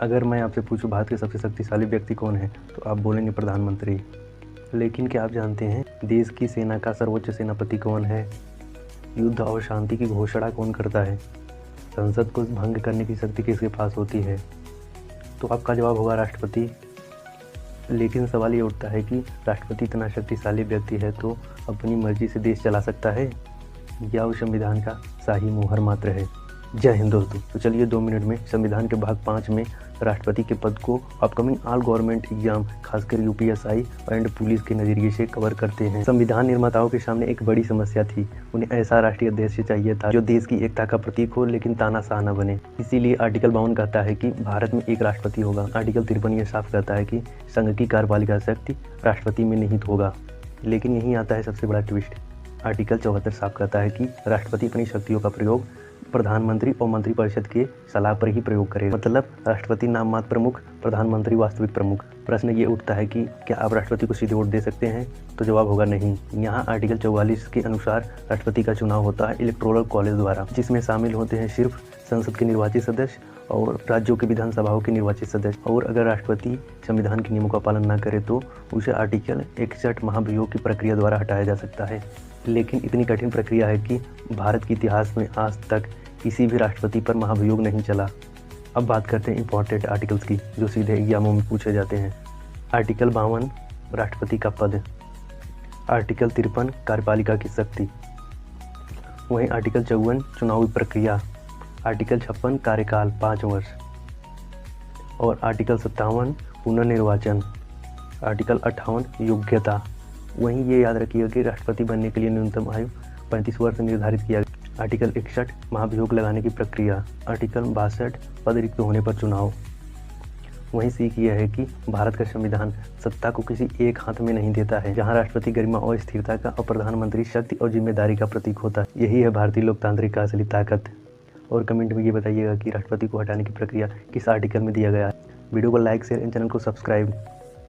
अगर मैं आपसे पूछूं भारत के सबसे शक्तिशाली व्यक्ति कौन है तो आप बोलेंगे प्रधानमंत्री। लेकिन क्या आप जानते हैं देश की सेना का सर्वोच्च सेनापति कौन है? युद्ध और शांति की घोषणा कौन करता है? संसद को भंग करने की शक्ति किसके पास होती है? तो आपका जवाब होगा राष्ट्रपति। लेकिन सवाल ये उठता है कि राष्ट्रपति इतना शक्तिशाली व्यक्ति है तो अपनी मर्जी से देश चला सकता है या वो संविधान का शाही मोहर मात्र है? जय हिंद दोस्तों। तो चलिए 2 मिनट में संविधान के भाग 5 में राष्ट्रपति के पद को अपकमिंग ऑल गवर्नमेंट एग्जाम खासकर यूपीएससी एंड पुलिस के नज़रिए से कवर करते हैं। संविधान निर्माताओं के सामने एक बड़ी समस्या थी। उन्हें ऐसा राष्ट्रीय अध्यक्ष चाहिए था जो देश की एकता का प्रतीक हो लेकिन तानाशाह न बने। इसीलिए आर्टिकल 52 कहता है कि भारत में एक राष्ट्रपति होगा। आर्टिकल 53 ये साफ कहता है कि संघ की कार्यपालिका शक्ति राष्ट्रपति में निहित होगा। लेकिन यहीं आता है सबसे बड़ा ट्विस्ट। आर्टिकल 74 साफ कहता है कि राष्ट्रपति अपनी शक्तियों का प्रयोग प्रधानमंत्री और मंत्रिपरिषद के सलाह पर ही प्रयोग करेगा। मतलब राष्ट्रपति नाम मात्र प्रमुख, प्रधानमंत्री वास्तविक प्रमुख। प्रश्न ये उठता है कि क्या आप राष्ट्रपति को सीधे वोट दे सकते हैं? तो जवाब होगा नहीं। यहाँ आर्टिकल 44 के अनुसार राष्ट्रपति का चुनाव होता है इलेक्टोरल कॉलेज द्वारा, जिसमें शामिल होते हैं सिर्फ संसद के निर्वाचित सदस्य और राज्यों के विधानसभाओं के निर्वाचित सदस्य। और अगर राष्ट्रपति संविधान के नियमों का पालन न करे तो उसे आर्टिकल 61 महाभियोग की प्रक्रिया द्वारा हटाया जा सकता है। लेकिन इतनी कठिन प्रक्रिया है कि भारत के इतिहास में आज तक किसी भी राष्ट्रपति पर महाभियोग नहीं चला। अब बात करते हैं इंपॉर्टेंट आर्टिकल्स की जो सीधे एग्जामों में पूछे जाते हैं। आर्टिकल 52 राष्ट्रपति का पद, आर्टिकल 53 कार्यपालिका की शक्ति, वहीं आर्टिकल 54 चुनावी प्रक्रिया, आर्टिकल 56 कार्यकाल 5 वर्ष और आर्टिकल 57 पुनर्निर्वाचन, आर्टिकल 58 योग्यता। वहीं ये याद रखिएगा कि राष्ट्रपति बनने के लिए न्यूनतम आयु 35 वर्ष निर्धारित किया गया। आर्टिकल 61 महाभियोग लगाने की प्रक्रिया, आर्टिकल 62 पद रिक्त होने पर चुनाव। वहीं सीख यह है कि भारत का संविधान सत्ता को किसी एक हाथ में नहीं देता है। जहां राष्ट्रपति गरिमा और स्थिरता का और प्रधानमंत्री शक्ति और जिम्मेदारी का प्रतीक होता है। यही है भारतीय लोकतांत्रिक का असली ताकत। और कमेंट में ये बताइएगा कि राष्ट्रपति को हटाने की प्रक्रिया किस आर्टिकल में दिया गया है। वीडियो को लाइक शेयर एंड चैनल को सब्सक्राइब